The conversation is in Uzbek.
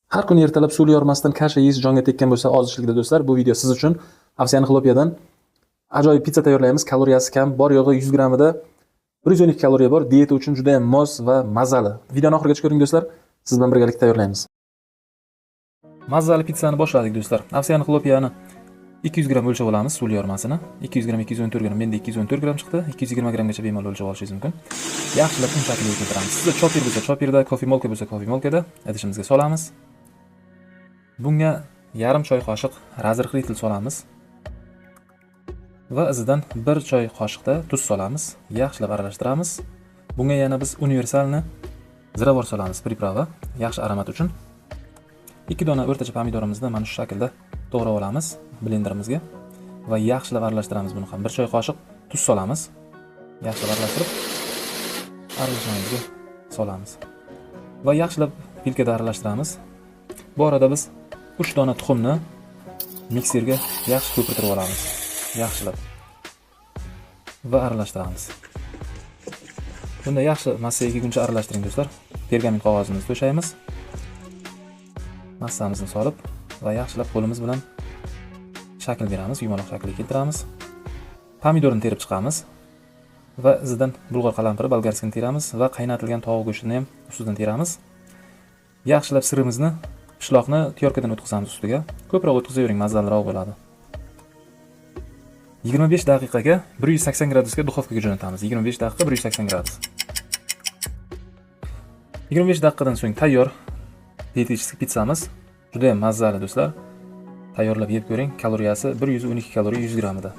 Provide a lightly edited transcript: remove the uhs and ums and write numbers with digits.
Har kuni ertalab suvli yormasdan kasha yeyish jonga tekkan bo'lsa ozishlikda do'stlar, bu video siz uchun. Ovsianixlopiyadan ajoyib pitsa tayyorlaymiz. Kaloriyasi kam, bor yo'g'i 100 grammida 112 kaloriya bor. Dieta uchun juda ham mos va mazali. Videoni oxirigacha ko'ring do'stlar. Siz bilan birgalikda tayyorlaymiz. Mazali pitsani boshladik do'stlar. Ovsianixlopiyani 200 gram o'lchab olamiz, suvli yormasini. 200 gram 214 gram, menda 214 gram chiqdi. 220 gramgacha bemalol o'lchab olishingiz mumkin. Yaxshilab un shakliga keltiramiz. Sizda chopper bo'lsa chopperda, kofemolka bo'lsa kofemolkada idishimizga solamiz. Bunga yarim choy qoshiq razrixlitel solamiz va izidan 1 choy qoshiqda tuz solamiz. Yaxshilab aralashtiramiz. Bunga yana biz universalni ziravor solamiz, priprava, yaxshi aromat uchun. 2 dona o'rtacha pomidorimizni mana shu shaklda to'g'rab olamiz blenderimizga va yaxshilab aralashtiramiz. Buni ham 1 choy qoshiq tuz solamiz. Yaxshilab aralashtirib aralashmamizga solamiz va yaxshilab vilkada aralashtiramiz. Bu orada biz 3 dona tuxumni mikserga yaxshi ko'pirtirib olamiz. Yaxshilab va aralashtiramiz. Bunda yaxshi massaga kelguncha aralashtiring do'stlar. Pergamin qog'ozimizni to'shaymiz. Massamizni solib va yaxshilab qo'limiz bilan shakl beramiz, yumaloq shaklga keltiramiz. Pomidorni terib chiqamiz va izidan bulg'or qalampiri, bolgarskini teramiz va qaynatilgan tovuq go'shtini ham ustidan teramiz. Yaxshilab sirimizni, pishloqni tyorkadan o'tkazamiz ustiga. Ko'proq o'tkazavering, mazaliroq bo'ladi. 25 daqiqaga 180 gradusga duxovkaga jo'natamiz. 25 daqiqa 180 gradus. 25 daqiqadan so'ng tayyor diyetetik pitsamiz. Juda ham mazali do'stlar. Tayyorlab yeb ko'ring. Kaloriyasi 112 kaloriya 100 grammida.